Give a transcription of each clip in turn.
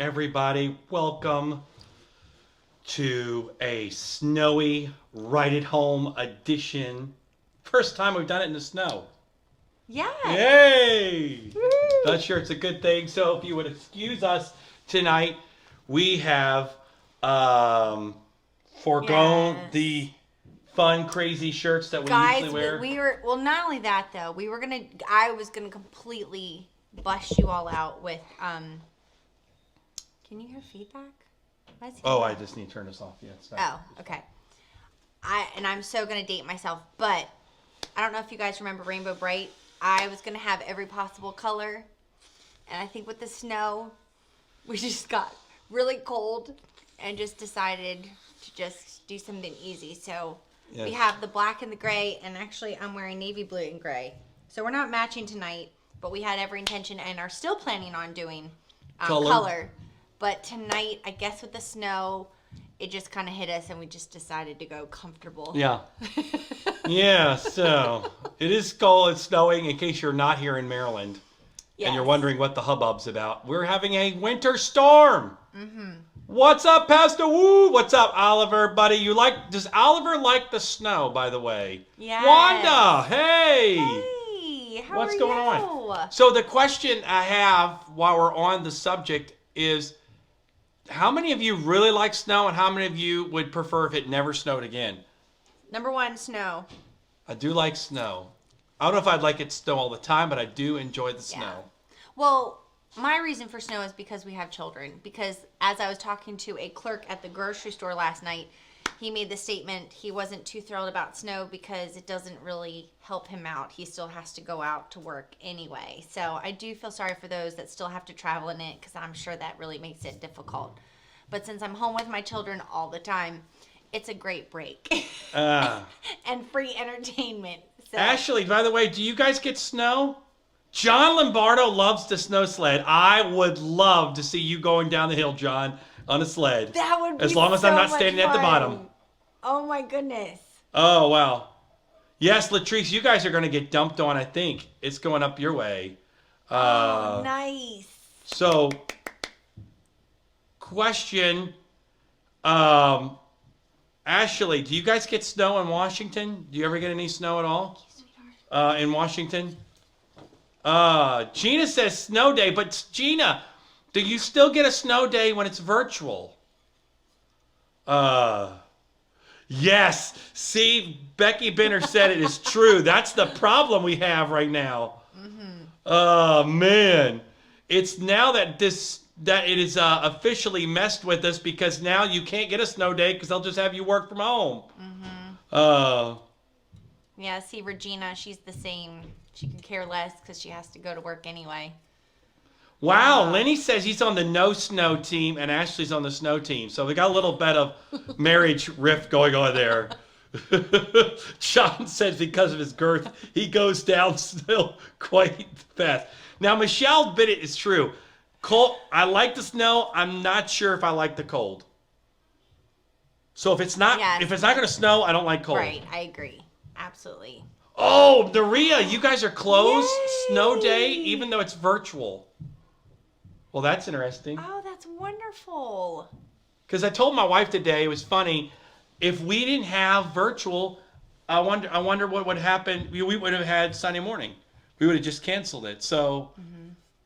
everybody. Welcome to a snowy, right at home edition. First time we've done it in the snow. Yeah. Yay! Not sure it's a good thing. So if you would excuse us tonight, we have foregone the fun, crazy shirts that we usually wear. We were, well, not only that though, I was gonna completely bust you all out with, can you hear feedback? I just need to turn this off. Yeah, it's Oh, okay. I'm so gonna date myself, but I don't know if you guys remember Rainbow Bright. I was gonna have every possible color, and I think with the snow, we just got really cold and just decided to just do something easy. So we have the black and the gray, and actually I'm wearing navy blue and gray. So we're not matching tonight, but we had every intention and are still planning on doing color. But tonight, I guess with the snow, it just kind of hit us, and we just decided to go comfortable. Yeah. Yeah, so it is cold. It's snowing, in case you're not here in Maryland. Yes. And you're wondering what the hubbub's about. We're having a winter storm. Mm-hmm. What's up, Pastor Woo? What's up, Oliver, buddy? Does Oliver like the snow, by the way? Yeah. Wanda, hey. Hey, What's going on? So the question I have while we're on the subject is, how many of you really like snow, and how many of you would prefer if it never snowed again? Number one, snow. I do like snow. I don't know if I'd like it to snow all the time, but I do enjoy the snow. Well, my reason for snow is because we have children. Because as I was talking to a clerk at the grocery store last night, he made the statement he wasn't too thrilled about snow because it doesn't really help him out. He still has to go out to work anyway. So I do feel sorry for those that still have to travel in it, because I'm sure that really makes it difficult. But since I'm home with my children all the time, it's a great break. And free entertainment. So. Ashley, by the way, do you guys get snow? John Lombardo loves the snow sled. I would love to see you going down the hill, John, on a sled. That would be as long as I'm not standing at the bottom. Oh my goodness. Oh, wow. Yes, Latrice, you guys are going to get dumped on, I think. It's going up your way. Oh, nice. So, question, Ashley, do you guys get snow in Washington? Do you ever get any snow at all in Washington? Gina says snow day, but Gina, do you still get a snow day when it's virtual? Yes. See, Becky Benner said it is true. That's the problem we have right now. Mm-hmm. Oh, man. It's now that it is officially messed with us, because now you can't get a snow day because they'll just have you work from home. Mm-hmm. Yeah, see, Regina, she's the same. She can care less because she has to go to work anyway. Wow, Lenny says he's on the no snow team and Ashley's on the snow team. So we got a little bit of marriage rift going on there. Sean says because of his girth, he goes down still quite fast. Now, Michelle Bennett is true. Cold, I like the snow. I'm not sure if I like the cold. So if it's not going to snow, I don't like cold. Right, I agree. Absolutely. Oh, Maria, you guys are closed. Yay! Snow day, even though it's virtual. Well, that's interesting. Oh, that's wonderful. Because I told my wife today, it was funny, if we didn't have virtual, I wonder what would happen. We would have had Sunday morning. We would have just canceled it. So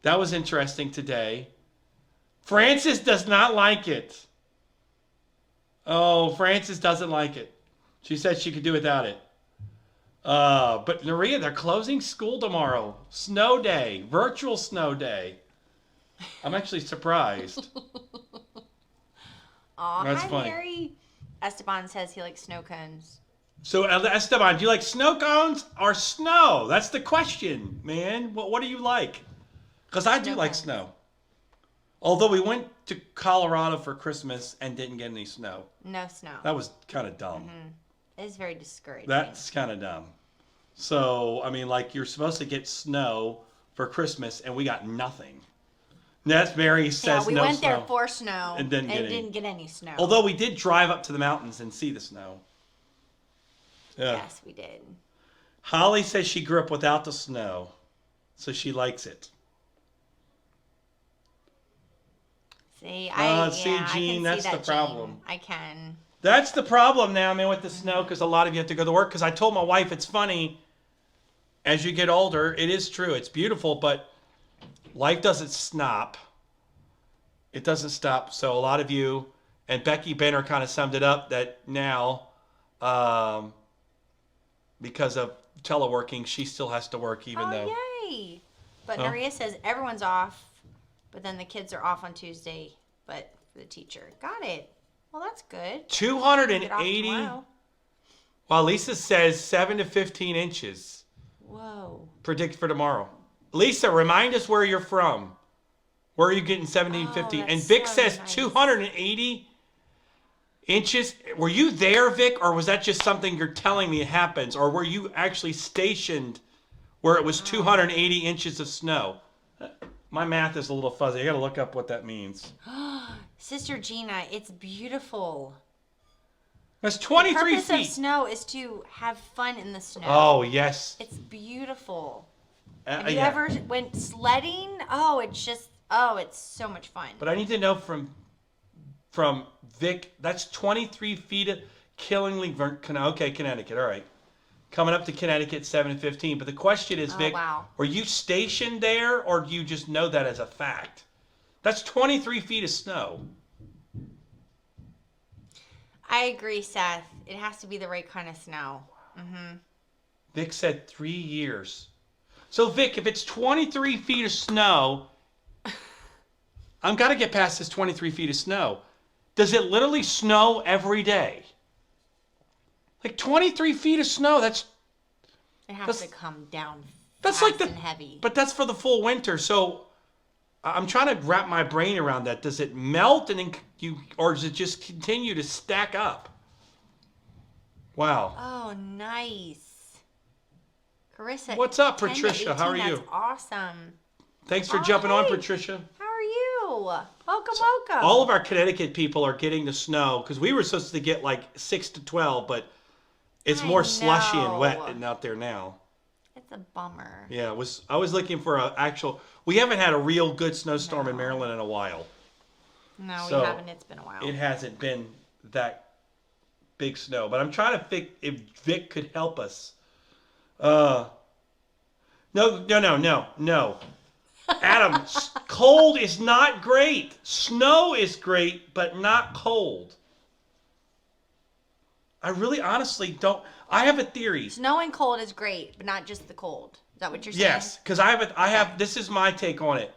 that was interesting today. Francis does not like it. Oh, Francis doesn't like it. She said she could do without it. But Maria, they're closing school tomorrow. Snow day, virtual snow day. I'm actually surprised. Aw, that's funny. Mary. Esteban says he likes snow cones. So, Esteban, do you like snow cones or snow? That's the question, man. What do you like? Because I do like snow. Although we went to Colorado for Christmas and didn't get any snow. No snow. That was kind of dumb. Mm-hmm. It is very discouraging. That's kind of dumb. So, I mean, like, you're supposed to get snow for Christmas, and we got nothing. That's Mary says no snow. Yeah, we went there for snow and didn't get any snow. Although we did drive up to the mountains and see the snow. Yeah. Yes, we did. Holly says she grew up without the snow, so she likes it. See, See, I Gene, can that's see the that, problem. Gene. I can. That's the problem now, man, with the snow, because a lot of you have to go to work. Because I told my wife, it's funny, as you get older, it is true. It's beautiful, but life doesn't stop. It doesn't stop. So a lot of you, and Becky Benner kind of summed it up that now, because of teleworking, she still has to work even though. Yay! But Oh. Naria says everyone's off, but then the kids are off on Tuesday, but for the teacher. Got it. Well, that's good. Get off 280. tomorrow. Well, Lisa says 7 to 15 inches. Whoa. Predict for tomorrow. Lisa, remind us where you're from. Where are you getting 17, 15? And that's Vic so says nice. 280 inches. Were you there, Vic, or was that just something you're telling me happens? Or were you actually stationed where it was 280 inches of snow? My math is a little fuzzy. I got to look up what that means. Sister Gina, it's beautiful. That's The 23 purpose of feet. snow is to have fun in the snow. Oh, yes. It's beautiful. Have you Yeah. ever went sledding? It's so much fun. But I need to know from Vic, that's 23 feet of Killingly, Connecticut. All right. Coming up to Connecticut, 7 and 15. But the question is, Vic, wow. were you stationed there or do you just know that as a fact? That's 23 feet of snow. I agree, Seth. It has to be the right kind of snow. Mm-hmm. Vic said 3 years. So, Vic, if it's 23 feet of snow, I'm got to get past this 23 feet of snow. Does it literally snow every day? Like 23 feet of snow, It has to come down that's fast like the and heavy. But that's for the full winter. So I'm trying to wrap my brain around that. Does it melt and then or does it just continue to stack up? Wow. Oh, nice. Carissa. What's up, 10 to Patricia? How 18, are you? That's awesome. Thanks for Oh, jumping on, hey. Patricia. How are you? Welcome. All of our Connecticut people are getting the snow because we were supposed to get like 6 to 12, but it's I more slushy and wet know. out there now. It's a bummer. Yeah, I was looking for an actual. We haven't had a real good snowstorm in No. Maryland in a while. No, So, we haven't. It's been a while. It hasn't been that big snow, but I'm trying to think if Vic could help us. No. Adam, cold is not great. Snow is great, but not cold. I really honestly don't. I have a theory. Snow and cold is great, but not just the cold. Is that what you're saying? Yes, because I have. This is my take on it.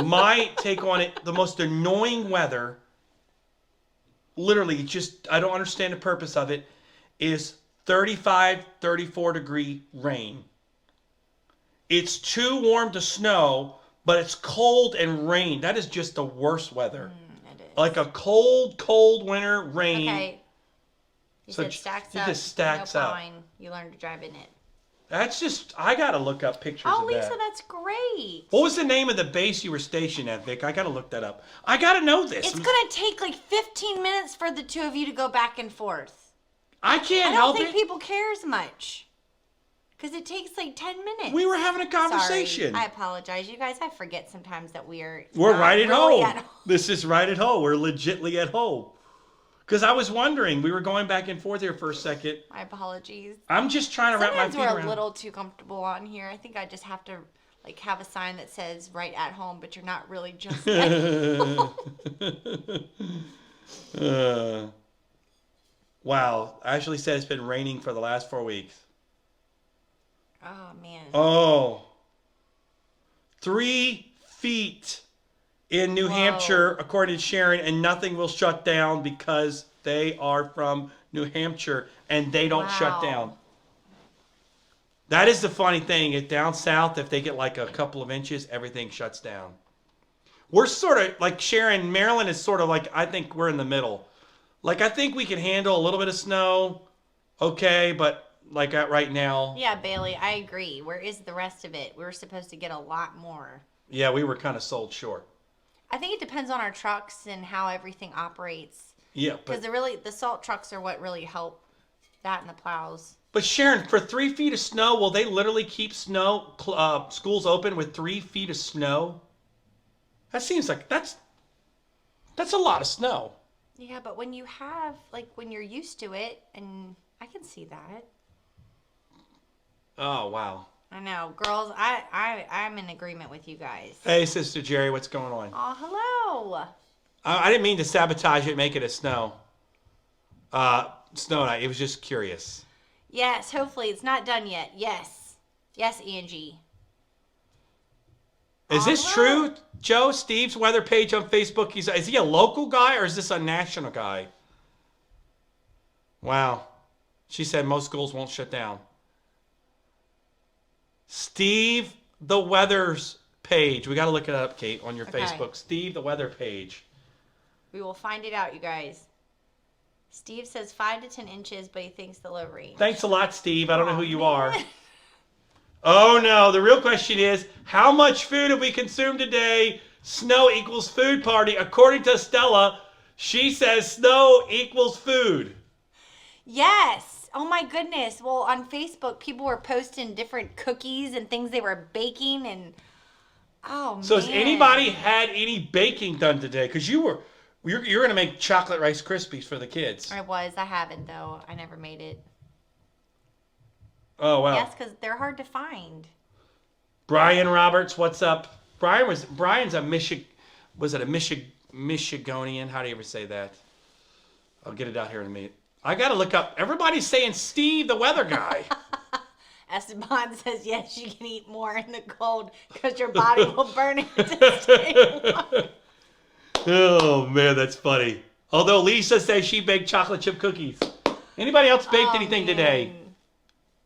My take on it, the most annoying weather, literally just, I don't understand the purpose of it, is 35, 34 degree rain. It's too warm to snow, but it's cold and rain. That is just the worst weather. It is. Like a cold winter rain. Okay. You So said stacks it up. just stacks no up. plowing. You learn to drive in it. That's just, I got to look up pictures Oh, of Lisa, that. that's great. What was the name of the base you were stationed at, Vic? I got to look that up. I got to know this. It's going to take like 15 minutes for the two of you to go back and forth. I can't I don't help think it. people care as much. Because it takes like 10 minutes. We were having a conversation. Sorry. I apologize. You guys, I forget sometimes that we're We're not right at really home. This is right at home. We're legitly at home. Because I was wondering, we were going back and forth here for a second. My apologies. I'm just trying to wrap my Sometimes feet we're around. a little too comfortable on here. I think I just have to like have a sign that says right at home, but you're not really just at home. Wow. Ashley said it's been raining for the last 4 weeks. Oh, man. Oh. 3 feet in New Whoa. Hampshire, according to Sharon, and nothing will shut down because they are from New Hampshire and they don't shut Wow. down. That is the funny thing. Down south, if they get like a couple of inches, everything shuts down. We're sort of like Sharon, Maryland is sort of like, I think we're in the middle. Like, I think we can handle a little bit of snow, okay, but like right now. Yeah, Bailey, I agree. Where is the rest of it? We were supposed to get a lot more. Yeah, we were kind of sold short. I think it depends on our trucks and how everything operates. Yeah, Because the salt trucks are what really help that and the plows. But Sharon, for 3 feet of snow, will they literally keep schools open with 3 feet of snow? That seems like that's a lot of snow. Yeah, but when you have, like, when you're used to it, and I can see that. Oh, wow. I know. Girls, I'm in agreement with you guys. Hey, Sister Jerry, what's going on? Oh, hello. I didn't mean to sabotage it and make it a snow night. It was just curious. Yes, hopefully it's not done yet. Yes. Yes, Angie. Is this true, Joe? Steve's weather page on Facebook, is he a local guy or is this a national guy? Wow. She said most schools won't shut down. Steve the weather's page. We got to look it up, Kate, on your Facebook. Steve the weather page. We will find it out, you guys. Steve says 5 to 10 inches, but he thinks the low range. Thanks a lot, Steve. I don't know who you are. Oh, no. The real question is, how much food have we consumed today? Snow equals food party. According to Stella, she says snow equals food. Yes. Oh, my goodness. Well, on Facebook, people were posting different cookies and things they were baking. And oh, man. So has anybody had any baking done today? Because you're going to make chocolate Rice Krispies for the kids. I haven't, though. I never made it. Oh, wow. Yes, because they're hard to find. Brian Roberts, what's up? Brian's a Michigonian? How do you ever say that? I'll get it out here in a minute. I got to look up. Everybody's saying Steve, the weather guy. Esteban says, yes, you can eat more in the cold because your body will burn it to stay warm. Oh, man, that's funny. Although Lisa says she baked chocolate chip cookies. Anybody else baked anything today?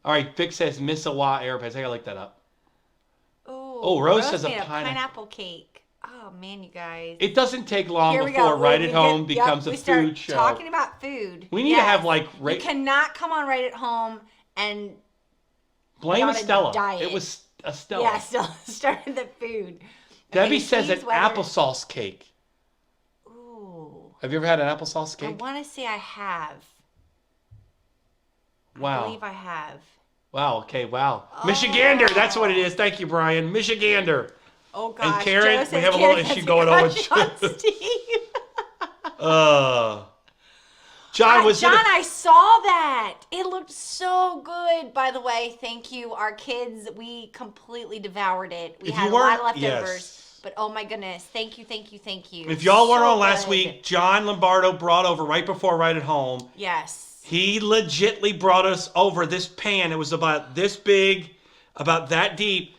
All right, Vic says Misawa Airpads. I got to look that up. Ooh, Rose says made a pineapple cake. Oh, man, you guys. It doesn't take long before Right at Home becomes a food show. Talking about food. We need to have like... You cannot come on Right at Home and... Blame Estella. It was Estella. Yeah, Estella started the food. Debbie says an applesauce cake. Ooh. Have you ever had an applesauce cake? I want to say I have. Wow. I believe I have. Wow, okay, wow. Oh. Michigander, that's what it is. Thank you, Brian. Michigander. Oh, gosh. And Karen, we have a little issue going on with Steve. John, I saw that. It looked so good, by the way. Thank you. Our kids, we completely devoured it. We had a lot of leftovers. Yes. But oh my goodness. Thank you, thank you, thank you. If y'all weren't on last week, John Lombardo brought over right before Right at Home. Yes. He legitly brought us over this pan. It was about this big, about that deep.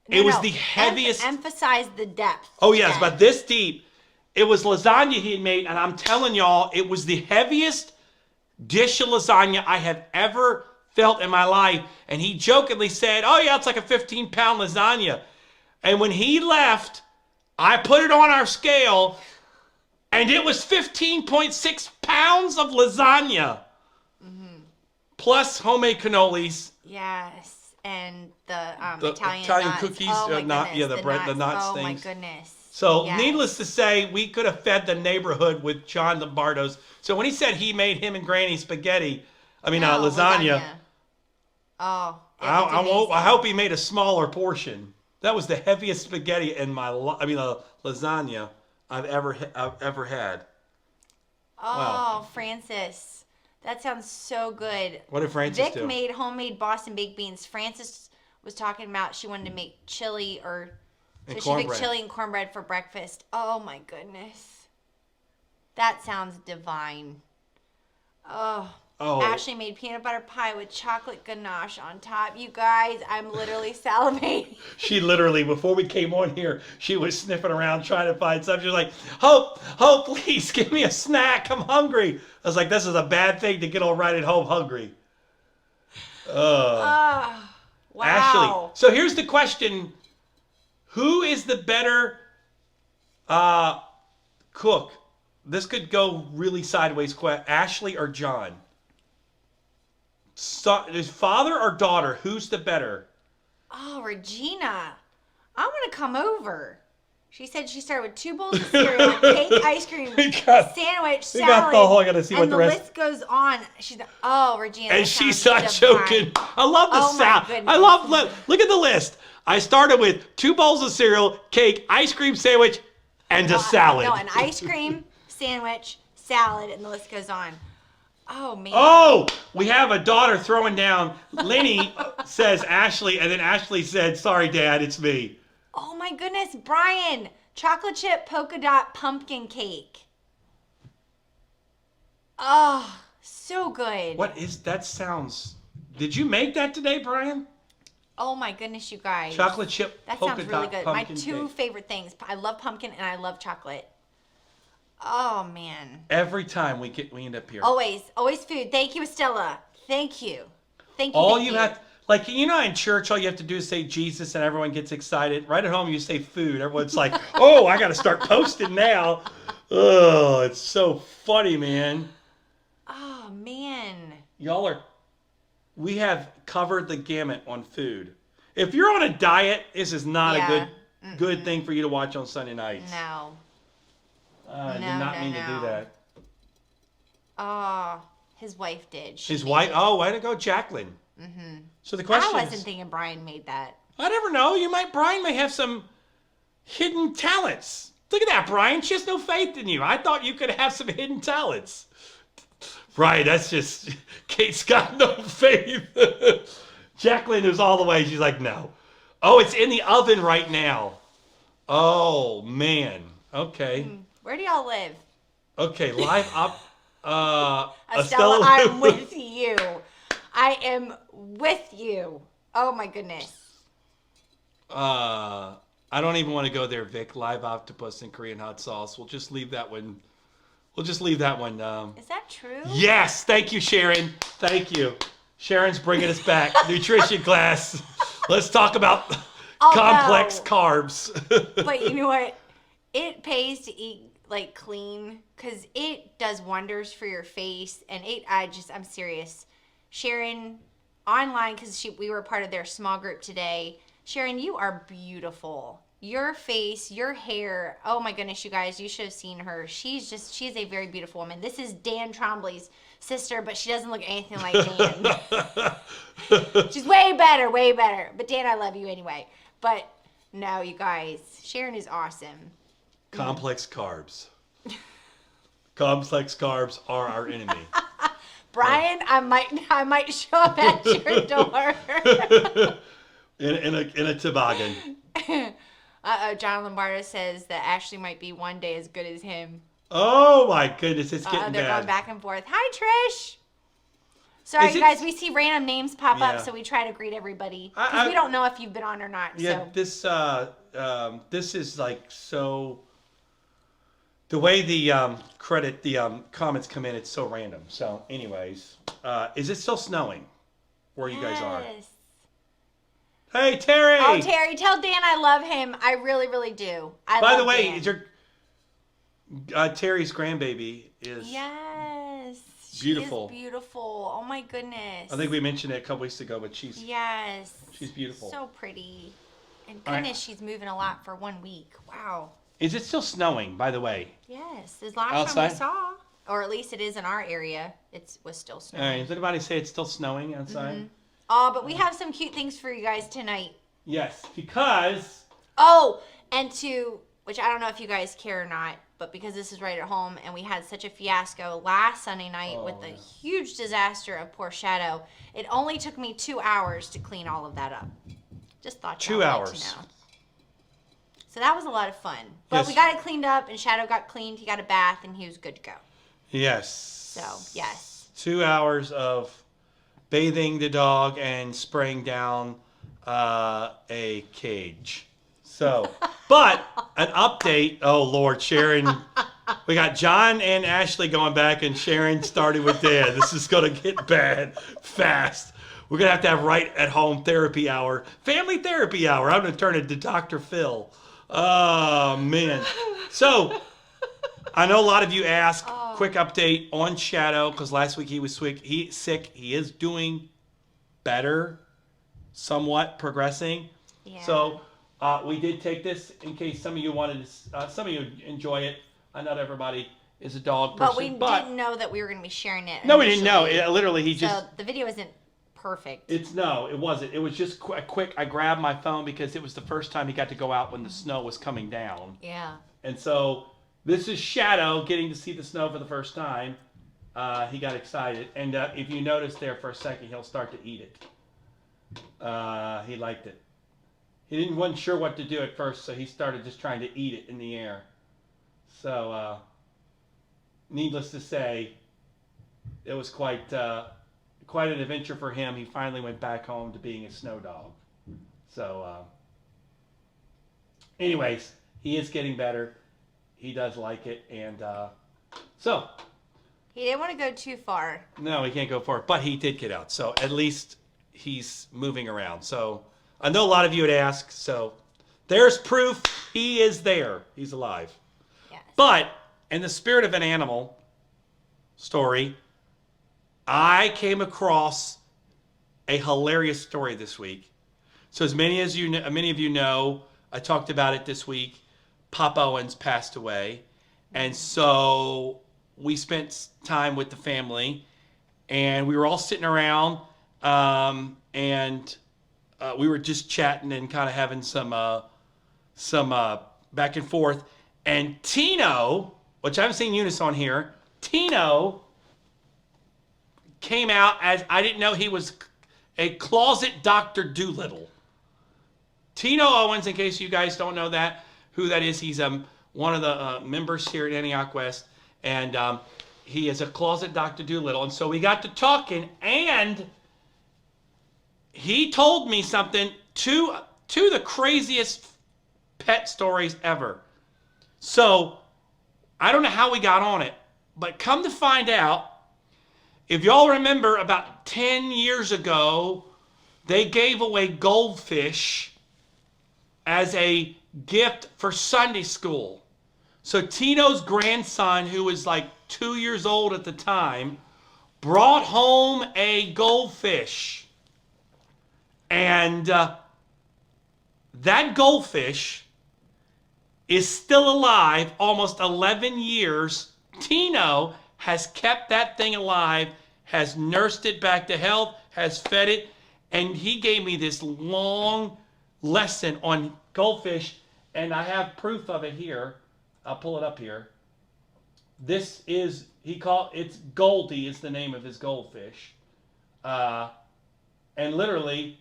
It was the heaviest. Emphasize the depth. Oh, yes, about this deep. It was lasagna he had made, and I'm telling y'all, it was the heaviest dish of lasagna I have ever felt in my life. And he jokingly said, oh, yeah, it's like a 15-pound lasagna. And when he left, I put it on our scale, and it was 15.6 pounds of lasagna. Plus homemade cannolis. Yes, and the Italian nuts. Cookies. Oh my goodness, the nuts oh things. My goodness. So needless to say, we could have fed the neighborhood with John Lombardo's. So when he said he made him and Granny spaghetti, lasagna. Oh. I hope he made a smaller portion. That was the heaviest spaghetti in my lasagna I've ever had. Oh, wow. Francis. That sounds so good. What did Francis do? Vic made homemade Boston baked beans. Francis was talking about she wanted to make chili she made chili and cornbread for breakfast. Oh my goodness. That sounds divine. Oh. Ashley made peanut butter pie with chocolate ganache on top. You guys, I'm literally salivating. She literally, before we came on here, she was sniffing around trying to find something. She was like, Hope, please give me a snack. I'm hungry. I was like, this is a bad thing to get all Right at Home hungry. Wow. Ashley. So here's the question. Who is the better cook? This could go really sideways. Ashley or John? Is father or daughter? Who's the better? Oh, Regina. I'm going to come over. She said she started with 2 bowls of cereal, cake, ice cream, sandwich, salad. I got to see what the rest. And the list goes on. Regina. And she's not joking. I love the sound. I love, look at the list. I started with 2 bowls of cereal, cake, ice cream sandwich, And a salad. No, an ice cream sandwich, salad, and the list goes on. Oh, man. Oh, we have a daughter throwing down. Lenny says Ashley, and then Ashley said, sorry, Dad, it's me. Oh, my goodness. Brian, chocolate chip polka dot pumpkin cake. Oh, so good. What is that? Sounds. Did you make that today, Brian? Oh, my goodness, you guys. Chocolate chip That polka sounds really dot good. My pumpkin two cake. favorite things. I love pumpkin and I love chocolate. Oh, man. Every time we end up here. Always food. Thank you, Estella. Thank you. Thank you. All thank you have, like, you know, in church, all you have to do is say Jesus and everyone gets excited. Right at home, you say food. Everyone's like, oh, I got to start posting now. Oh, it's so funny, man. Oh, man. We have covered the gamut on food. If you're on a diet, this is not a good thing for you to watch on Sunday nights. No. I did not mean to do that. Oh, his wife did. His wife? Oh, way to go, Jacqueline. Mm-hmm. So the question I wasn't is, thinking Brian made that. I never know. Brian may have some hidden talents. Look at that, Brian. She has no faith in you. I thought you could have some hidden talents. Right, that's just, Kate's got no faith. Jacqueline is all the way. She's like, no. Oh, it's in the oven right now. Oh, man. Okay. Where do y'all live? Okay, live up. Estella, I'm with you. I am with you. Oh, my goodness. I don't even want to go there, Vic. Live octopus and Korean hot sauce. We'll just leave that one. Is that true? Yes. Thank you, Sharon. Thank you. Sharon's bringing us back. Nutrition class. Let's talk about complex carbs. But you know what? It pays to eat like clean because it does wonders for your face. And I'm serious. Sharon, online, because we were part of their small group today. Sharon, you are beautiful. Your face, your hair. Oh my goodness, you guys, you should have seen her. She's a very beautiful woman. This is Dan Trombley's sister, but she doesn't look anything like Dan. She's way better, way better. But Dan, I love you anyway. But no, you guys, Sharon is awesome. Complex carbs. Complex carbs are our enemy. Brian, I might show up at your door. in a toboggan. John Lombardo says that Ashley might be one day as good as him. Oh my goodness, it's getting they're bad. going back and forth. Hi, Trish. Sorry, guys, we see random names pop up, so we try to greet everybody. Because we don't know if you've been on or not. Yeah, so. this is like so... The way the comments come in, it's so random. So anyways, is it still snowing where you guys are? Hey, Terry! Oh, Terry, tell Dan I love him. I really, really do. By the way, is your Terry's grandbaby is beautiful. She is beautiful. Oh my goodness. I think we mentioned it a couple weeks ago, but she's beautiful. So pretty. And goodness, she's moving a lot for 1 week. Wow. Is it still snowing, by the way? Yes. This last time we saw, or at least it is in our area, it was still snowing. All right. Does anybody say it's still snowing outside? Mm-hmm. Oh, but we have some cute things for you guys tonight. Yes, because... Oh, and which I don't know if you guys care or not, but because this is right at home, and we had such a fiasco last Sunday night with the huge disaster of Poor Shadow, it only took me 2 hours to clean all of that up. Just thought 2 hours. To know. So that was a lot of fun. But we got it cleaned up, and Shadow got cleaned. He got a bath, and he was good to go. Yes. So, yes. 2 hours of bathing the dog and spraying down a cage. So, but an update. Oh, Lord, Sharon. We got John and Ashley going back, and Sharon started with Dan. This is going to get bad fast. We're going to have Wright at home therapy hour. Family therapy hour. I'm going to turn it to Dr. Phil. Oh, man. So, I know a lot of you asked, quick update on Shadow, because last week he was sick. He is doing better, somewhat progressing. Yeah. So, we did take this in case some of you wanted to, some of you enjoy it. Not everybody is a dog person. But we didn't know that we were going to be sharing it. No, we didn't know. Literally, So, the video isn't perfect. It wasn't. It was just quick. I grabbed my phone because it was the first time he got to go out when the snow was coming down. Yeah. And so this is Shadow getting to see the snow for the first time. He got excited. And if you notice there for a second, he'll start to eat it. He liked it. Wasn't sure what to do at first, so he started just trying to eat it in the air. So, needless to say, it was quite an adventure for him. He finally went back home to being a snow dog. So, anyways, he is getting better. He does like it, and so. He didn't want to go too far. No, he can't go far, but he did get out. So at least he's moving around. So I know a lot of you would ask. So there's proof he is there. He's alive. Yes. But in the spirit of an animal story, I came across a hilarious story this week. So as many of you know, I talked about it this week. Pop Owens passed away, and so we spent time with the family, and we were all sitting around, and we were just chatting and kind of having some back and forth. And Tino, which I haven't seen Eunice on here, Tino came out as, I didn't know he was a closet Dr. Doolittle. Tino Owens, in case you guys don't know who that is, he's one of the members here at Antioch West. And he is a closet Dr. Doolittle. And so we got to talking, and he told me something, two of the craziest pet stories ever. So I don't know how we got on it, but come to find out, if y'all remember about 10 years ago, they gave away goldfish as a gift for Sunday school. So Tino's grandson, who was like 2 years old at the time, brought home a goldfish. And that goldfish is still alive almost 11 years. Tino has kept that thing alive, has nursed it back to health, has fed it, and he gave me this long lesson on goldfish, and I have proof of it here. I'll pull it up here. This is, it's Goldie is the name of his goldfish. And literally,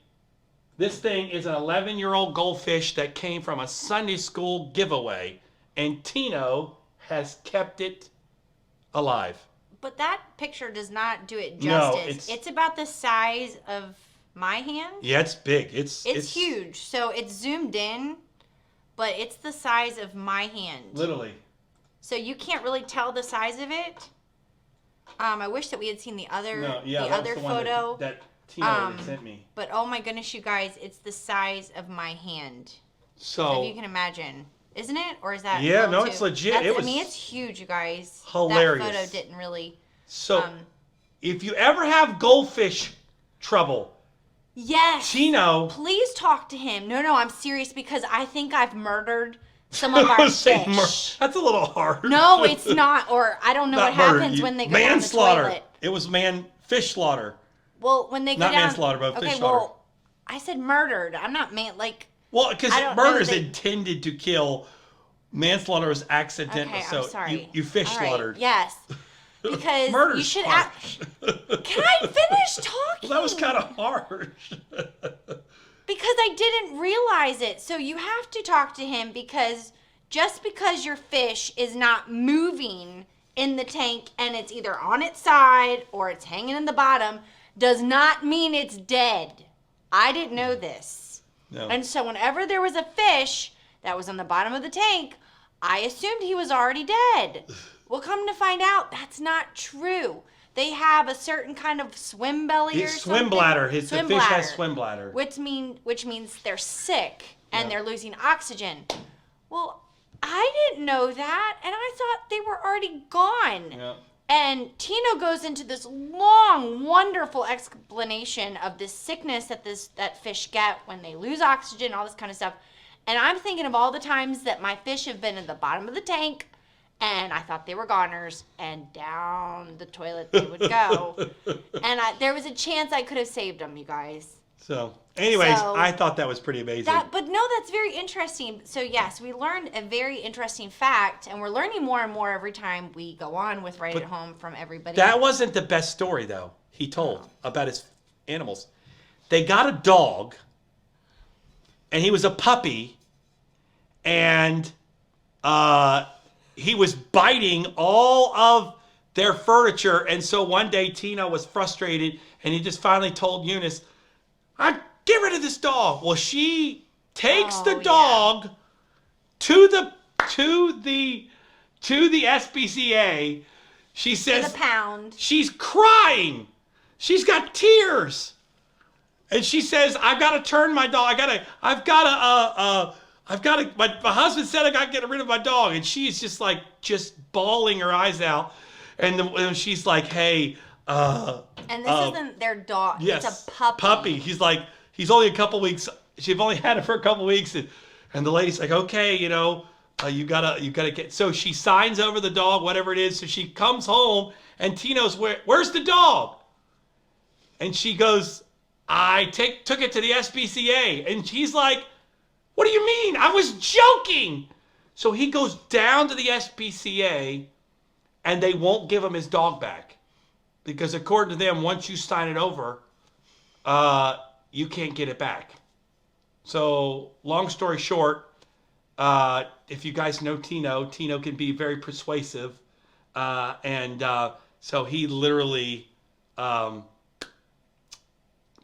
this thing is an 11-year-old goldfish that came from a Sunday school giveaway. And Tino has kept it alive. But that picture does not do it No, justice. It's about the size of my hand. Yeah, it's big. It's huge. So it's zoomed in, but it's the size of my hand. Literally. So you can't really tell the size of it. I wish that we had seen the other photo that Tino had sent me. But oh my goodness, you guys, it's the size of my hand. So if you can imagine. Isn't it? Or is that Yeah, no, it's legit. it's huge, you guys. Hilarious. That photo didn't really So if you ever have goldfish trouble, yes, Tino, please talk to him. No, I'm serious, because I think I've murdered some of our fish. That's a little hard. No, it's not. Or I don't know Not what murder. happens when they go down the Manslaughter. toilet. It was fish slaughter. Well, when they go Not down, manslaughter, but fish okay, slaughter. well, I said murdered. I'm not Well, because I don't murder is know, intended to kill. Manslaughter is accidental. Okay, so I'm sorry. you fish All right, slaughtered. Yes. Because Murder's you should harsh. Can I finish talking? Well, that was kind of harsh. Because I didn't realize it. So you have to talk to him, because just because your fish is not moving in the tank and it's either on its side or it's hanging in the bottom does not mean it's dead. I didn't know this. No. And so whenever there was a fish that was on the bottom of the tank, I assumed he was already dead. Well, come to find out, that's not true. They have a certain kind of swim belly or something. Swim bladder. The fish has swim bladder. Which means they're sick and they're losing oxygen. Well, I didn't know that, and I thought they were already gone. Yeah. And Tino goes into this long, wonderful explanation of this sickness that fish get when they lose oxygen, all this kind of stuff. And I'm thinking of all the times that my fish have been at the bottom of the tank, and I thought they were goners, and down the toilet they would go. And there was a chance I could have saved them, you guys. So, anyways, So- I thought that was pretty amazing. But no, that's very interesting. So yes, we learned a very interesting fact, and we're learning more and more every time we go on with Right at Home from everybody. That wasn't the best story, though, he told about his animals. They got a dog, and he was a puppy, and he was biting all of their furniture. And so one day Tina was frustrated, and he just finally told Eunice, get rid of this dog. Well, she takes the dog to the SPCA. She says the pound. She's crying. She's got tears. And she says, I've got to turn my dog. My husband said I got to get rid of my dog. And she's just bawling her eyes out. And she's like, hey. And this isn't their dog. Yes, it's a puppy. He's like, he's only a couple weeks. She's only had it for a couple weeks. And the lady's like, okay, you gotta get. So she signs over the dog, whatever it is. So she comes home and Tino's, where's the dog? And she goes, I took it to the SPCA. And he's like, what do you mean? I was joking. So he goes down to the SPCA and they won't give him his dog back. Because according to them, once you sign it over, you can't get it back. So long story short, if you guys know Tino can be very persuasive. So he literally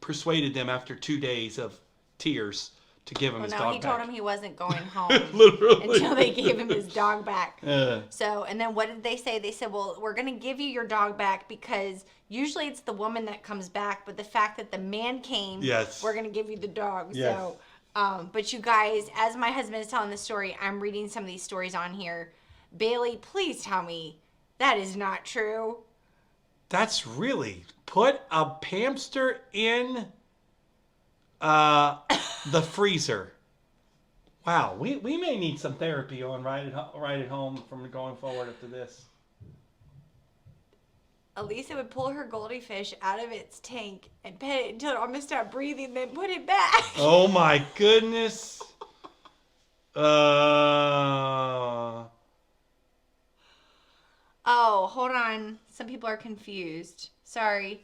persuaded them after 2 days of tears to give him his dog back. He told him he wasn't going home Literally. until they gave him his dog back. Yeah. So, and then what did they say? They said, well, we're going to give you your dog back because usually it's the woman that comes back, but the fact that the man came, we're going to give you the dog. Yes. So, but you guys, as my husband is telling the story, I'm reading some of these stories on here. Bailey, please tell me that is not true. That's really, put a hamster in the freezer. Wow, we may need some therapy on right at home from going forward after this. Elisa would pull her goldfish out of its tank and pet it until it almost stopped breathing, then put it back. Oh my goodness. Oh, hold on. Some people are confused. Sorry.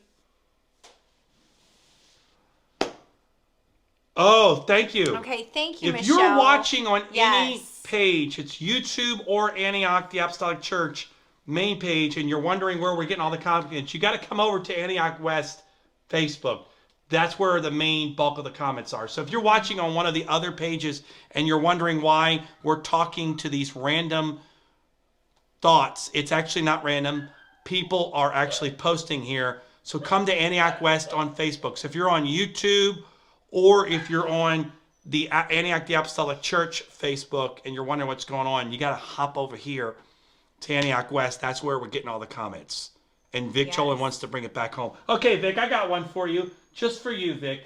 Oh, thank you. Okay, thank you, If Michelle. you're watching on any Yes. page, it's YouTube or Antioch, the Apostolic Church main page, and you're wondering where we're getting all the comments, you got to come over to Antioch West Facebook. That's where the main bulk of the comments are. So if you're watching on one of the other pages and you're wondering why we're talking to these random thoughts, it's actually not random. People are actually posting here. So come to Antioch West on Facebook. So if you're on YouTube or if you're on the Antioch the Apostolic Church Facebook and you're wondering what's going on, you got to hop over here to Antioch West. That's where we're getting all the comments. And Vic Cholan wants to bring it back home. Okay, Vic, I got one for you. Just for you, Vic.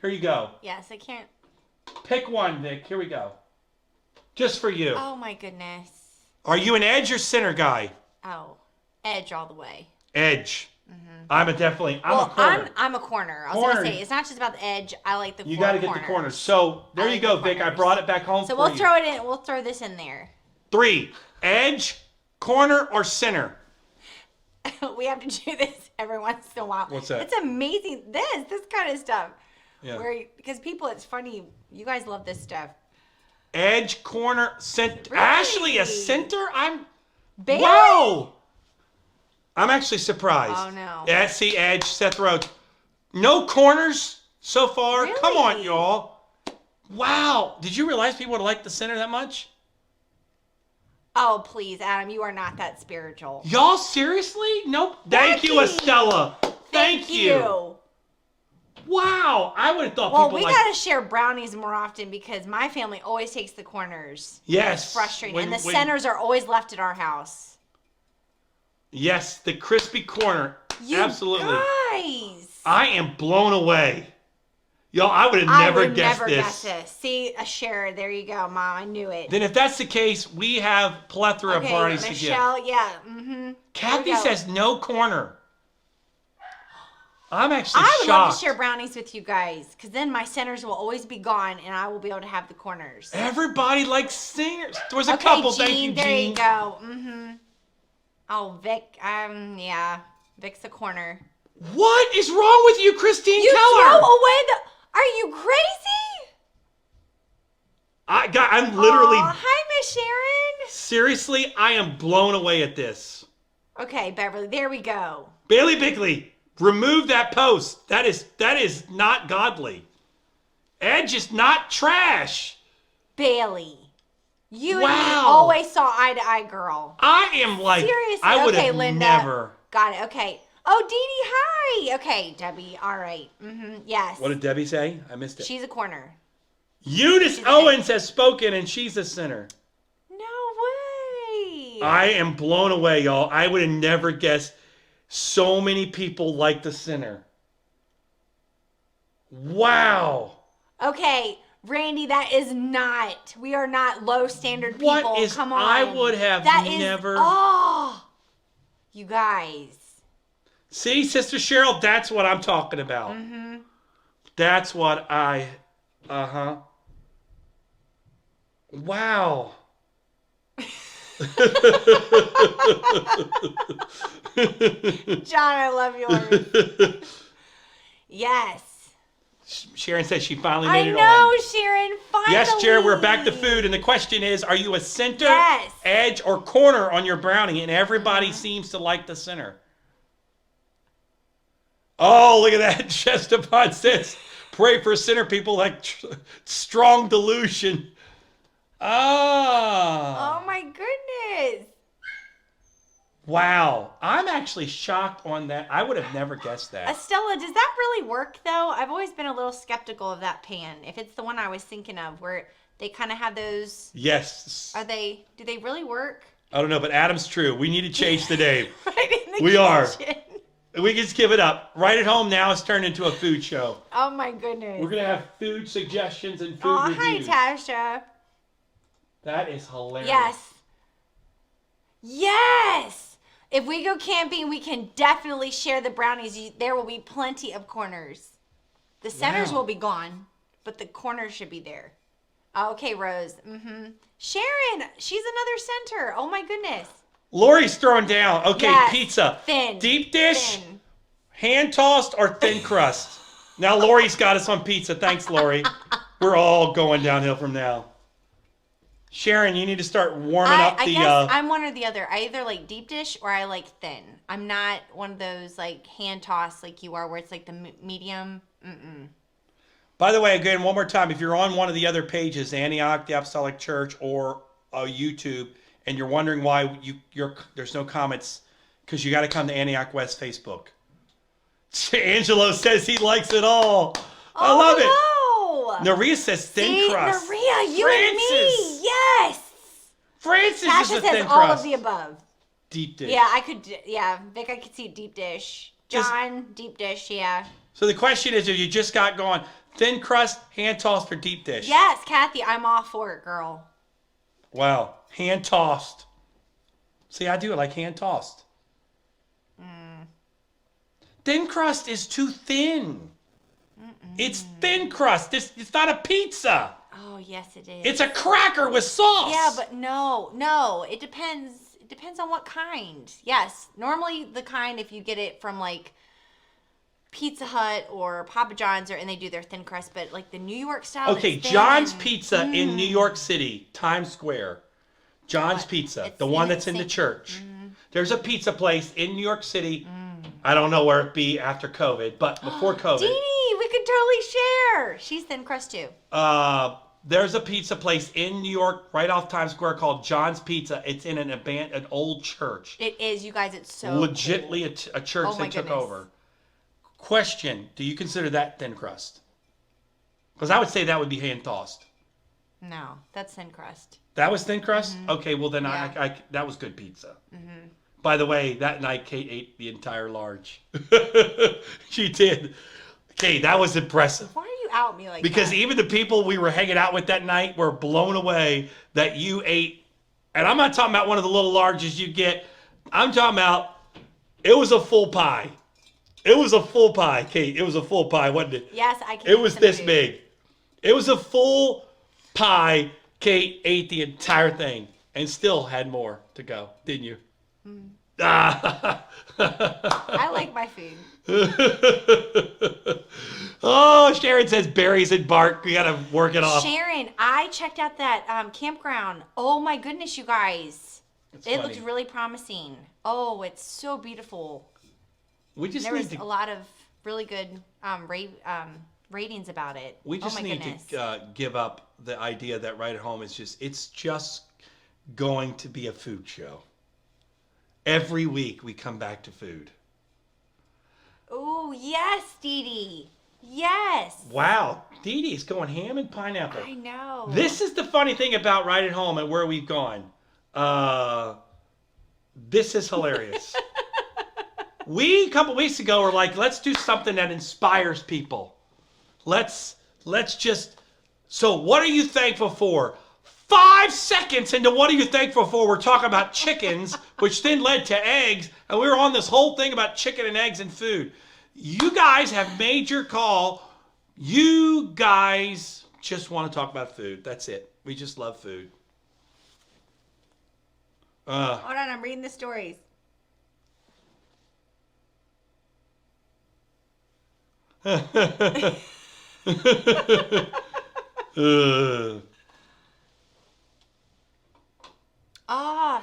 Here you go. Yes, I can't. Pick one, Vic. Here we go. Just for you. Oh, my goodness. Are you an edge or center guy? Oh, edge all the way. Edge. Mm-hmm. I'm a corner. I'm a corner. I was going to say, it's not just about the edge. I like the You got to get the corners. So there you go, Vic. I brought it back home so for you. throw it in. We'll throw this in there. 3. Edge, corner, or center? We have to do this every once in a while. What's that? It's amazing. This kind of stuff. Yeah. Because people, it's funny. You guys love this stuff. Edge, corner, center. Really? Ashley, a center? Bailey? Wow! I'm actually surprised. Oh, no. Yeah, see, edge, Seth Rhodes. No corners so far. Really? Come on, y'all. Wow. Did you realize people would like the center that much? Oh, please, Adam. You are not that spiritual. Y'all, seriously? Nope. Thank you, Estella. Thank you. Wow. I would have thought Well, people we like... got to share brownies more often because my family always takes the corners. Yes. It's frustrating. And the centers are always left at our house. Yes, the crispy corner. Absolutely. Guys. I am blown away. Y'all, I would have never guessed this. See, a share. There you go, Mom. I knew it. Then if that's the case, we have plethora of varieties to give. Michelle, yeah. Mm-hmm. Kathy says no corner. I'm actually I would shocked. love to share brownies with you guys, because then my centers will always be gone, and I will be able to have the corners. Everybody likes singers. There was a Okay, couple. Jean, Thank you, there Jean. you go. Oh, Vic, yeah, Vic's the corner. What is wrong with you, Christine You Keller? throw away the. Are you crazy? I'm literally. Aw, hi, Miss Sharon. Seriously, I am blown away at this. Okay, Beverly, there we go. Bailey Bickley, remove that post. That is not godly. Edge is not trash. Bailey, you and me Wow. always saw eye to eye, girl. I am like, Seriously, I would okay, have Linda. never. Got it. Okay. Oh, Dee Dee, hi. Okay, Debbie. All right. Yes. What did Debbie say? I missed it. She's a corner. Eunice Owens has spoken, and she's a sinner. No way. I am blown away, y'all. I would have never guessed so many people like the sinner. Wow. Okay, Randy, that is not. We are not low standard people. What is? Come on. I would have That is- never. Oh, you guys. See, Sister Cheryl, that's what I'm talking about. That's what I. Wow. John, I love yours. Yes. Sharon says she finally made I it know, on. Sharon. Finally. Yes, Jared, we're back to food, and the question is, are you a center, Yes. edge, or corner on your brownie? And everybody seems to like the center. Oh, look at that. Chestapon says, pray for center people like strong delusion. Ah. Oh my goodness. Wow. I'm actually shocked on that. I would have never guessed that. Estella, does that really work though? I've always been a little skeptical of that pan. If it's the one I was thinking of where they kind of have those, Yes. do they really work? I don't know, but Adam's true. We need to change the name. Right in the We are. kitchen. We can just give it up. Right at home now, it's turned into a food show. Oh my goodness. We're going to have food suggestions and food Oh, reviews. hi, Tasha. That is hilarious. Yes. Yes. If we go camping, we can definitely share the brownies. There will be plenty of corners. The centers Wow. will be gone, but the corners should be there. Okay, Rose. Sharon, she's another center. Oh my goodness. Lori's throwing down. Okay, Yes. pizza. Thin. Deep dish, Thin. hand tossed, or thin crust? Now Lori's got us on pizza. Thanks, Lori. We're all going downhill from now. Sharon, you need to start warming up I the. guess I'm one or the other. I either like deep dish or I like thin. I'm not one of those like hand toss like you are, where it's like the medium. By the way, again, one more time, if you're on one of the other pages, Antioch, the Apostolic Church, or YouTube, and you're wondering why there's no comments, because you got to come to Antioch West Facebook. Angelo says he likes it all. I love it. it. Naria says thin crust. Naria, you and Francis. me. Yes. Francis Tasha is a says thin all crust. of the above. Deep dish. Yeah, I could. Yeah, Vic, I could see deep dish. Just- John, deep dish. Yeah. So the question is, if you just got going, thin crust, hand tossed, or deep dish? Yes, Kathy, I'm all for it, girl. Wow. Hand tossed. See, I do it like hand tossed. Thin crust is too thin. It's thin crust. It's not a pizza. Oh yes, it is. It's a cracker with sauce. Yeah, but no. It depends. It depends on what kind. Yes, normally the kind, if you get it from like Pizza Hut or Papa John's, and they do their thin crust, but like the New York style. Okay, it's thin John's and- Pizza in New York City, Times Square. John's What? Pizza, It's the one in the that's in the same- church. There's a pizza place in New York City. I don't know where it be after COVID, but before COVID. Dee Dee, we could totally share. She's thin crust too. There's a pizza place in New York, right off Times Square, called John's Pizza. It's in an old church. It is, you guys. It's so Legitly cool. a church Oh my they took goodness. over. Question: do you consider that thin crust? Because I would say that would be hand tossed. No, that's thin crust. That was thin crust. Okay, well then Yeah. I that was good pizza. By the way, that night Kate ate the entire large. She did. Okay, that was impressive. Why are you out me like Because that? even the people we were hanging out with that night were blown away that you ate. And I'm not talking about one of the little larges you get. I'm talking about it was a full pie. It was a full pie, Kate. It was a full pie, wasn't it? Yes, I can. It eat was some this food. big. It was a full pie. Kate ate the entire thing and still had more to go, didn't you? Ah. I like my food. Oh, Sharon says berries and bark. We gotta work it off. Sharon, I checked out that campground. Oh my goodness, you guys. It's It funny. looks really promising. Oh, it's so beautiful. We just There need was to. a lot of really good ratings about it. We just oh my need goodness. to give up the idea that Right at Home is it's just going to be a food show. Every week we come back to food. Oh, yes, Dee Dee. Yes. Wow, Dee Dee's going ham and pineapple. I know. This is the funny thing about Right at Home and where we've gone. This is hilarious. We a couple weeks ago were like, let's do something that inspires people. Let's just. So, what are you thankful for? 5 seconds into what are you thankful for? We're talking about chickens, which then led to eggs, and we were on this whole thing about chicken and eggs and food. You guys have made your call. You guys just want to talk about food. That's it. We just love food. Hold on, I'm reading the stories.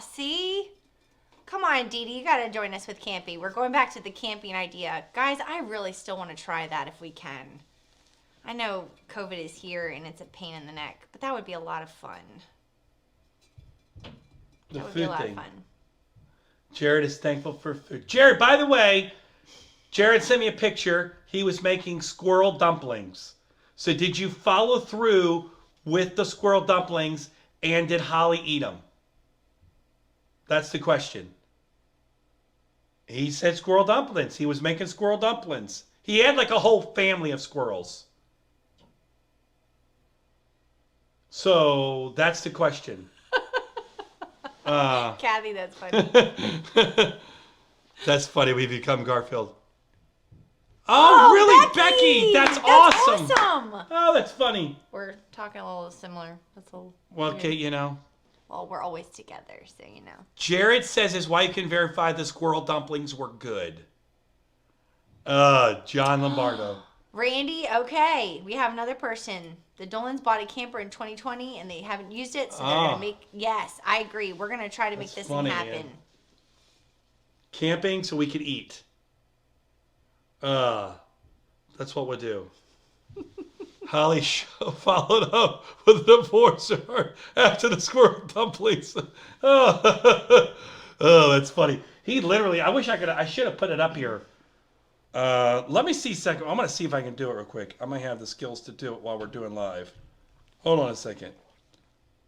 See? Come on, Dee Dee, you gotta join us with camping. We're going back to the camping idea. Guys, I really still want to try that if we can. I know COVID is here and it's a pain in the neck, but that would be a lot of fun. The That would be a food lot thing. of fun. Jared is thankful for food. Jared, by the way, Jared sent me a picture. He was making squirrel dumplings. So did you follow through with the squirrel dumplings and did Holly eat them? That's the question. He said squirrel dumplings. He was making squirrel dumplings. He had like a whole family of squirrels. So that's the question. Kathy, that's funny. That's funny. We become Garfield. Oh, really, Becky? That's awesome. awesome. Oh, that's funny. We're talking a little similar. That's a little Well, weird. Kate, you know. Well, we're always together, so you know. Jared says his wife can verify the squirrel dumplings were good. John Lombardo. Randy, okay. We have another person. The Dolans bought a camper in 2020 and they haven't used it, so they're Oh. gonna make. Yes, I agree. We're gonna try to make That's this funny, thing happen. man. Camping so we could eat. That's what we'll do. Holly followed up with a divorce after the squirrel dumplings. Oh, that's funny. He literally, I should have put it up here. Let me see a second. I'm going to see if I can do it real quick. I might have the skills to do it while we're doing live. Hold on a second.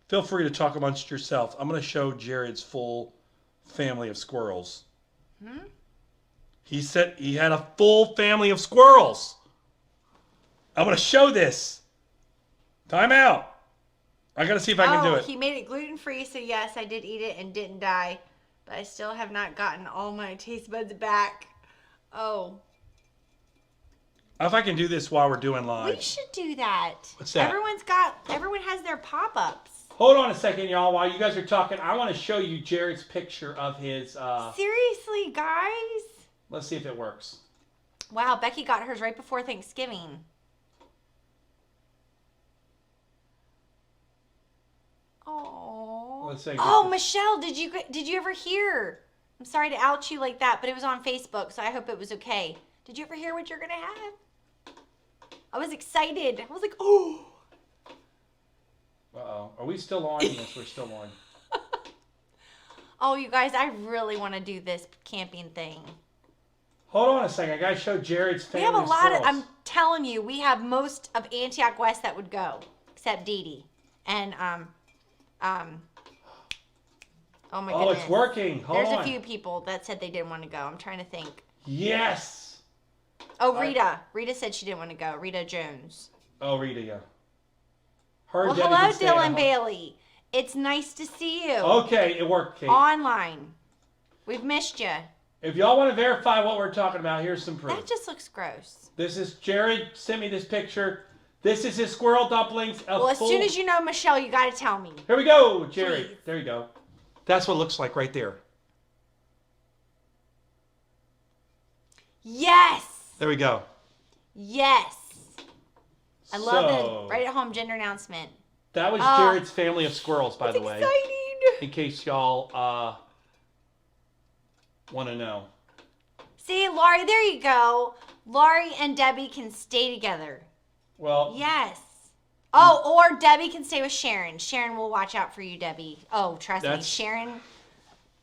Feel free to talk amongst yourselves. I'm going to show Jared's full family of squirrels. He said he had a full family of squirrels. I'm going to show this. Time out. I got to see if I can do it. He made it gluten-free, so yes, I did eat it and didn't die. But I still have not gotten all my taste buds back. Oh. If I can do this while we're doing live. We should do that. What's that? Everyone has their pop-ups. Hold on a second, y'all. While you guys are talking, I want to show you Jared's picture of his... Seriously, guys? Let's see if it works. Wow, Becky got hers right before Thanksgiving. Oh. Let's see. Oh, Michelle, did you ever hear? I'm sorry to out you like that, but it was on Facebook, so I hope it was okay. Did you ever hear what you're gonna have? I was excited. I was like, oh. Uh-oh. Are we still on? Yes, we're still on. Oh, you guys, I really want to do this camping thing. Hold on a second. I got to show Jared's We family have a lot of, squirrels. I'm telling you, we have most of Antioch West that would go, except Dee Dee. And, oh my goodness. It's working. Hold There's on. a few people that said they didn't want to go. I'm trying to think. Yes. Oh, Rita. Rita said she didn't want to go. Rita Jones. Oh, Rita, yeah. Her Well, Debbie hello, can stay at Dylan home. Bailey. It's nice to see you. Okay, it worked, Kate. Online. We've missed you. If y'all want to verify what we're talking about, here's some proof. That just looks gross. This is Jared sent me this picture. This is his squirrel dumplings. Well, as soon as you know Michelle, you got to tell me. Here we go, Jared. Please. There you go. That's what it looks like right there. Yes. There we go. Yes. I love So, the right at home gender announcement. That was Jared's family of squirrels, by the way. Exciting. In case y'all want to know. See, Laurie, there you go. Laurie and Debbie can stay together. Well, Yes. Oh, or Debbie can stay with Sharon. Sharon will watch out for you, Debbie. Oh, trust me, Sharon,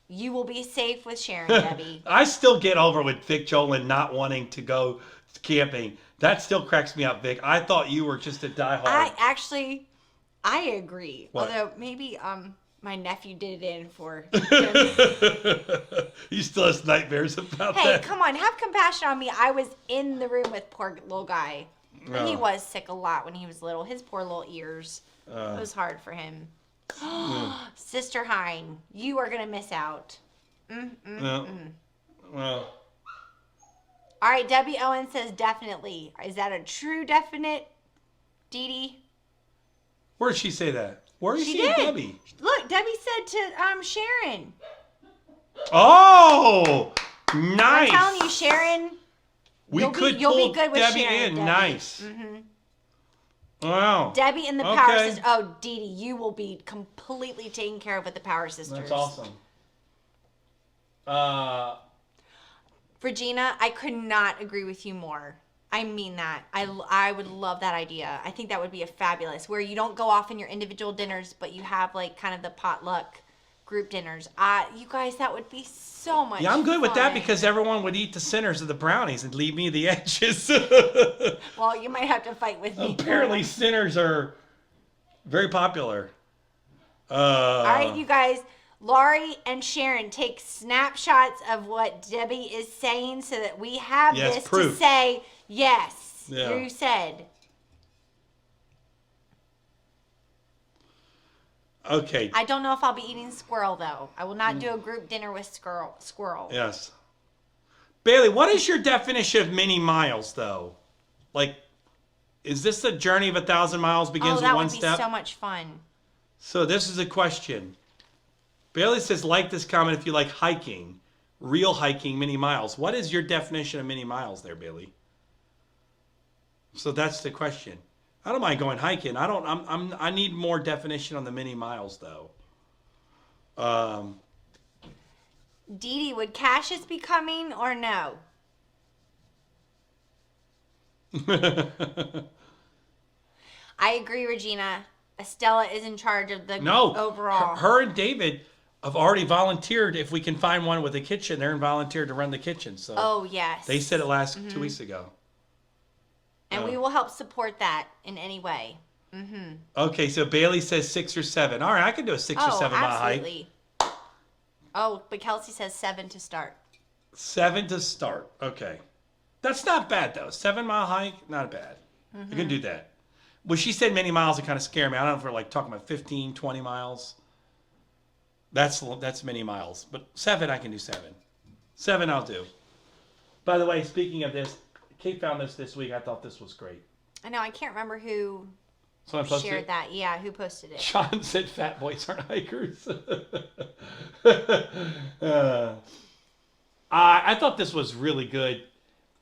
you will be safe with Sharon, Debbie. I still get over with Vic Jolin not wanting to go camping. That still cracks me up, Vic. I thought you were just a diehard. I agree. What? Although maybe my nephew did it in for. He still has nightmares about Hey, that. come on, have compassion on me. I was in the room with poor little guy. And he was sick a lot when he was little. His poor little ears. It was hard for him. Sister Hein, you are going to miss out. Well, All right, Debbie Owen says definitely. Is that a true definite, Dee Dee? where did she say that? Where did she did. Debbie? Look, Debbie said to Sharon. Oh, nice. I'm telling you, Sharon. You'll be good with Debbie Sharon, in. Debbie. Nice. Wow. Debbie and the Power Sisters. Oh, Dee Dee, you will be completely taken care of with the Power Sisters. That's awesome. Regina, I could not agree with you more. I mean that. I would love that idea. I think that would be a fabulous, where you don't go off in your individual dinners, but you have like kind of the potluck group dinners. You guys, that would be so much Yeah, I'm good with that fun. because everyone would eat the centers of the brownies and leave me the edges. Well, you might have to fight with me. Apparently, centers are very popular. All right, you guys. Laurie and Sharon take snapshots of what Debbie is saying so that we have this proof. to say, yes, Yeah. you said. Okay. I don't know if I'll be eating squirrel, though. I will not do a group dinner with squirrel. Yes. Bailey, what is your definition of many miles, though? Like, is this the journey of 1,000 miles begins with that one would be step? so much fun. So this is a question. Bailey says, like this comment if you like hiking, real hiking, many miles. What is your definition of many miles there, Bailey? So that's the question. I don't mind going hiking. I need more definition on the many miles though. Dee Dee, would Cassius be coming or no? I agree, Regina. Estella is in charge of the overall. Her and David have already volunteered. If we can find one with a kitchen, they're volunteered to run the kitchen. So oh, yes. they said it 2 weeks ago. And we will help support that in any way. Okay, so Bailey says 6 or 7. All right, I can do a 6 or 7 mile hike. Absolutely. Oh, but Kelsey says 7 to start. 7 to start. Okay. That's not bad, though. 7 mile hike, not bad. You can do that. Well, she said many miles, it kind of scare me. I don't know if we're like talking about 15, 20 miles. That's many miles. But 7, I can do 7. 7 I'll do. By the way, speaking of this, Kate found this week. I thought this was great. I know. I can't remember who Someone posted shared it? that. Yeah, who posted it? Sean said fat boys aren't hikers. I thought this was really good.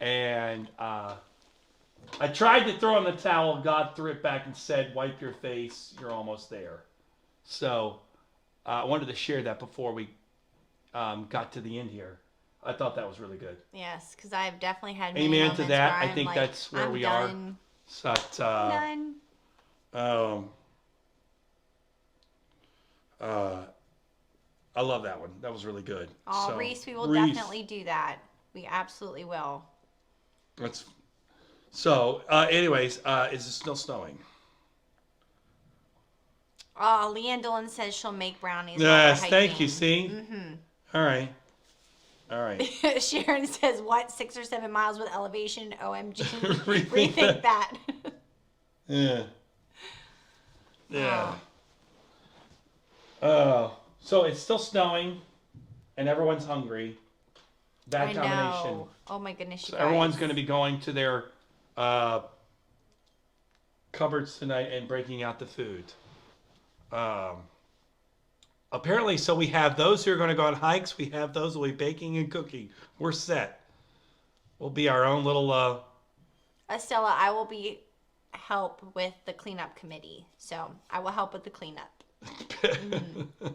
And I tried to throw in the towel. God threw it back and said, wipe your face. You're almost there. So I wanted to share that before we got to the end here. I thought that was really good. Yes, because I've definitely had many Amen moments to that. where I I'm think like, that's where I'm we done. are. So, Done. I love that one. That was really good. Oh, So, Reese, we will Reese. definitely do that. We absolutely will. That's so. Anyways, is it still snowing? Oh, Leanne Dillon says she'll make brownies. Yes, while we're thank you. hiking. See. All right. All right. Sharon says, "What 6 or 7 miles with elevation? OMG, Rethink rethink that." Yeah. Yeah. Oh, so it's still snowing, and everyone's hungry. Bad I combination. know. Oh my goodness, you So guys. everyone's going to be going to their cupboards tonight and breaking out the food. Apparently, so we have those who are going to go on hikes. We have those who will be baking and cooking. We're set. We'll be our own little. Estella, I will be help with the cleanup committee. So I will help with the cleanup.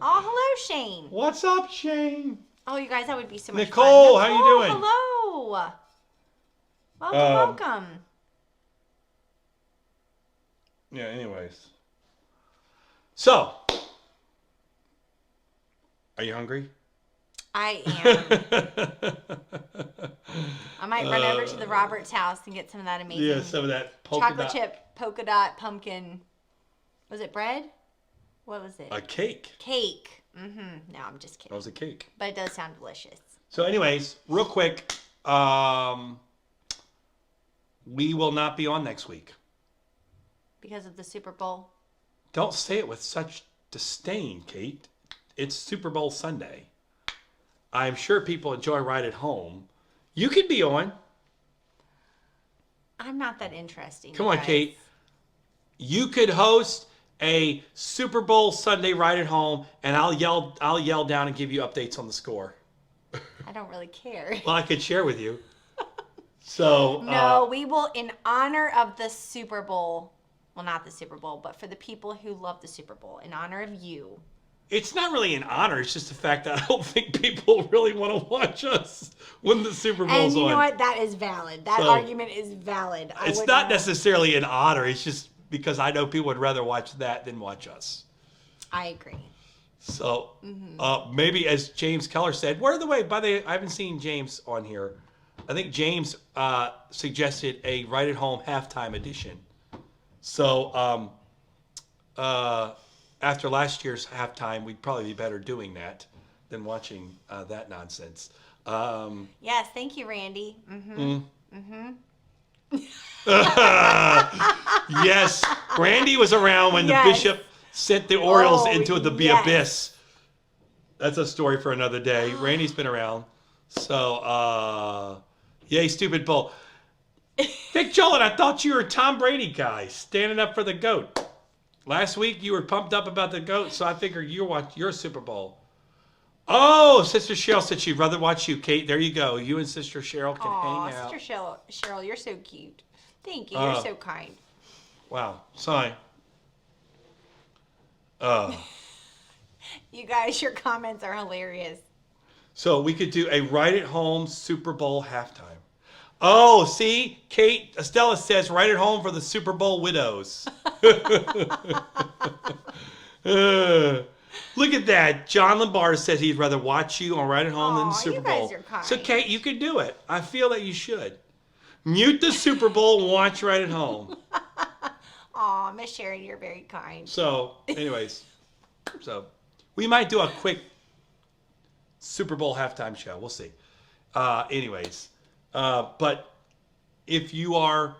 Oh, hello, Shane. What's up, Shane? Oh, you guys, that would be so much Nicole, fun. how you doing? Hello. Welcome, welcome. Yeah, anyways. So, are you hungry? I am. I might run over to the Roberts house and get some of that amazing Yeah, some of that chocolate chip polka dot pumpkin. Was it bread? What was it? A cake. Cake. No, I'm just kidding. That was a cake. But it does sound delicious. So, anyways, real quick, we will not be on next week. Because of the Super Bowl? Don't say it with such disdain, Kate. It's Super Bowl Sunday. I'm sure people enjoy Right at Home. You could be on. I'm not that interesting. Come on, Kate. You could host a Super Bowl Sunday Right at Home, and I'll yell down and give you updates on the score. I don't really care. Well, I could share with you. So no, we will, in honor of the Super Bowl. Well, not the Super Bowl, but for the people who love the Super Bowl, in honor of you. It's not really an honor. It's just the fact that I don't think people really want to watch us when the Super Bowl's on. And you know what? That is valid. That argument is valid. It's not necessarily an honor. It's just because I know people would rather watch that than watch us. I agree. So maybe, as James Keller said, by the way, I haven't seen James on here. I think James suggested a Right at Home halftime edition. So after last year's halftime, we'd probably be better doing that than watching that nonsense. Yes, thank you, Randy. Yes, Randy was around when the bishop sent the Orioles into the abyss. That's a story for another day. Randy's been around. So, yay, stupid bull. Vic Jolin, I thought you were a Tom Brady guy, standing up for the GOAT. Last week you were pumped up about the GOAT, so I figured you watch your Super Bowl. Oh, Sister Cheryl said she'd rather watch you, Kate. There you go. You and Sister Cheryl can hang out. Sister Cheryl, you're so cute. Thank you. You're so kind. Wow. Sorry. You guys, your comments are hilarious. So we could do a Right at Home Super Bowl halftime. Oh, see? Kate, Estella says Right at Home for the Super Bowl widows. Look at that. John Lombardo says he'd rather watch you on Right at Home than the Super Bowl. Guys are kind. So, Kate, you could do it. I feel that you should. Mute the Super Bowl and watch Right at Home. Aw, Miss Sharon, you're very kind. So, anyways, we might do a quick Super Bowl halftime show. We'll see. But if you are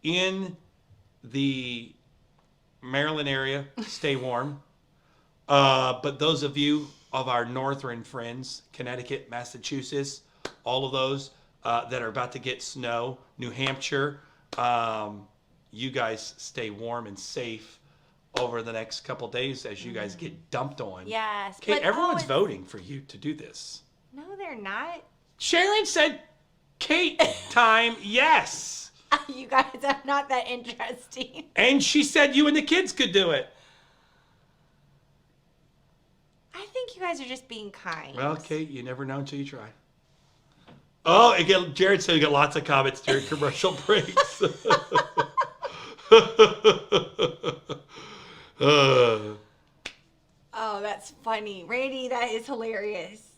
in the Maryland area, stay warm. But those of you of our northern friends, Connecticut, Massachusetts, all of those that are about to get snow, New Hampshire, you guys stay warm and safe over the next couple days as you guys get dumped on. Yes. Kate, everyone's voting for you to do this. No, they're not. Sharon said, Kate time, yes. You guys are not that interesting. And she said you and the kids could do it. I think you guys are just being kind. Well, Kate, you never know until you try. Oh, Jared said you get lots of comments during commercial breaks. Oh, that's funny. Randy, that is hilarious.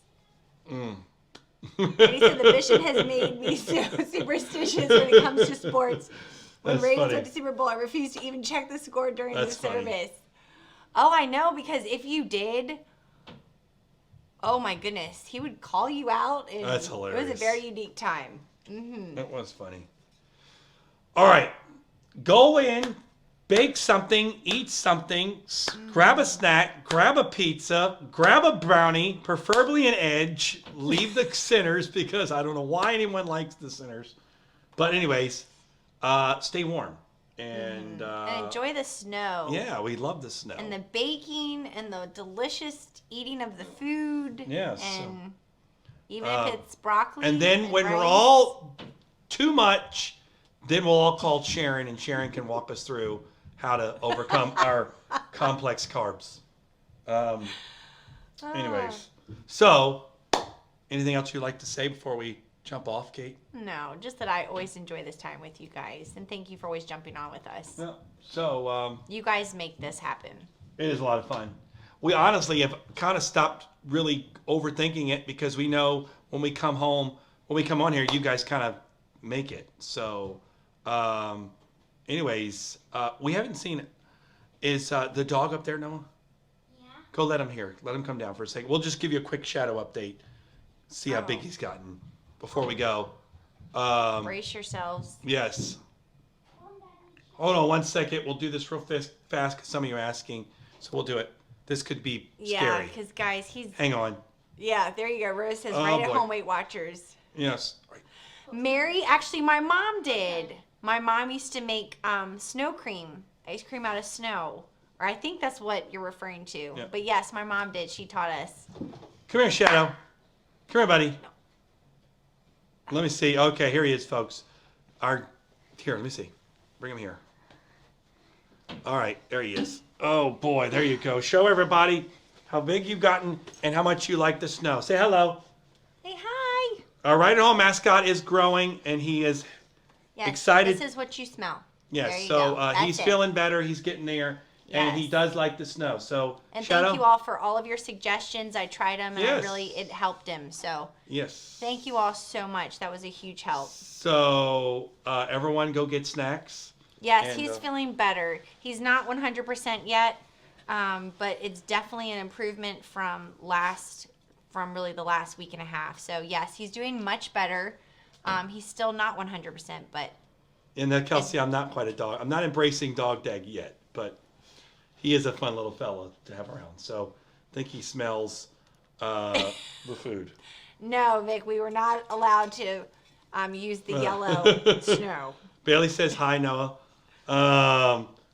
Randy said the bishop has made me so superstitious when it comes to sports. When Ravens went to Super Bowl, I refused to even check the score during the service. Oh, I know, because if you did, oh my goodness, he would call you out. And that's hilarious. It was a very unique time. That was funny. All right. Go in bake something, eat something, grab a snack, grab a pizza, grab a brownie, preferably an Edge. Leave the centers because I don't know why anyone likes the centers. But anyways, stay warm. And enjoy the snow. Yeah, we love the snow. And the baking and the delicious eating of the food. Yes. And even if it's broccoli. And then when rice. we're all too much, then we'll all call Sharon, and Sharon can walk us through how to overcome our complex carbs. Anyways, so anything else you'd like to say before we jump off, Kate? No, just that I always enjoy this time with you guys, and thank you for always jumping on with us. Yeah. So You guys make this happen. it is a lot of fun. We honestly have kind of stopped really overthinking it because we know when we come home, when we come on here, you guys kind of make it. So, anyways, we haven't seen. Is the dog up there, Noah? Yeah. Go let him here. Let him come down for a second. We'll just give you a quick shadow update. See how big he's gotten before we go. Brace yourselves. Yes. Hold on one second. We'll do this real fast because some of you are asking. So we'll do it. This could be Yeah, scary. because guys, he's. Hang on. Yeah, there you go. Rose says Oh, right at boy. home, Weight Watchers. Yes. Mary, actually, my mom did. My mom used to make snow cream, ice cream out of snow. Or I think that's what you're referring to. Yeah. But yes, my mom did. She taught us. Come here, Shadow. Come here, buddy. Let me see. Okay, here he is, folks. Here, let me see. Bring him here. All right, there he is. Oh, boy, there you go. Show everybody how big you've gotten and how much you like the snow. Say hello. Hey, hi. Our Right at Home mascot is growing, and he is, Yes, Excited. This is what you smell. yes, There you so go. That's he's it. feeling better. He's getting there, and he Yes. does like the snow. So, And Shadow? thank you all for all of your suggestions. I tried them, and Yes. it helped him. So Yes. thank you all so much. That was a huge help. So, everyone go get snacks. Yes, And, he's feeling better. He's not 100% yet, but it's definitely an improvement from really the last week and a half. So yes, he's doing much better. He's still not 100%, but And Kelsey, I'm not quite a dog. I'm not embracing dog dag yet, but he is a fun little fella to have around. So I think he smells the food. no, Vic, we were not allowed to use the yellow snow. Bailey says hi, Noah.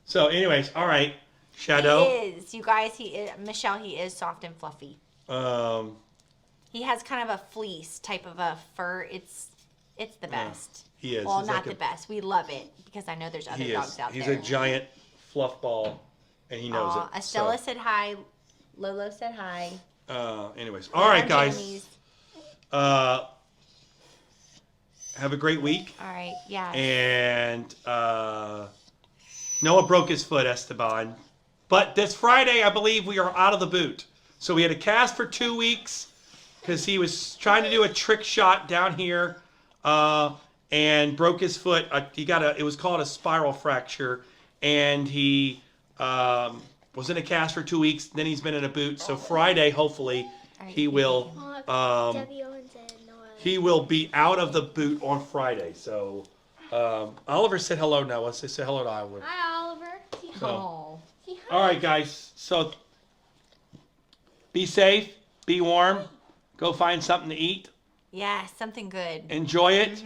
So anyways, all right. Shadow. He is, you guys. Michelle. He is soft and fluffy. He has kind of a fleece type of a fur. It's the best. He is. Well, He's not like the best. We love it because I know there's other He dogs is. out He's there. a giant fluff ball, and he knows it. Estella said hi. Lolo said hi. Anyways, all right, guys. Jamie's. Have a great week. All right. Yeah. And Noah broke his foot, Esteban. But this Friday, I believe we are out of the boot. So we had a cast for 2 weeks because he was trying to do a trick shot down here and broke his foot. It was called a spiral fracture, and he was in a cast for 2 weeks. Then he's been in a boot. So Friday, hopefully, he will. Debbie Owens and Noah. He will be out of the boot on Friday. So Oliver said hello, Noah. Say hello to Oliver. Hi, Oliver. So, Oh. Say hi. all right, guys. So be safe, be warm, go find something to eat, Yeah, something good. enjoy it.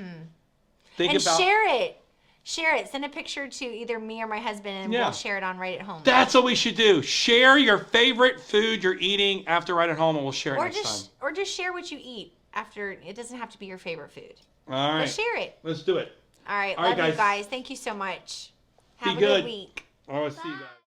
Think And about share it. Share it. Send a picture to either me or my husband, and Yeah. we'll share it on Right at Home. That's what we should do. Share your favorite food you're eating after Right at Home, and we'll share it or next time. just share what you eat after. It doesn't have to be your favorite food. All right, Just share it. let's do it. All right. All right, Love you guys. guys. Thank you so much. Be Have a good. good week. All right, see you guys.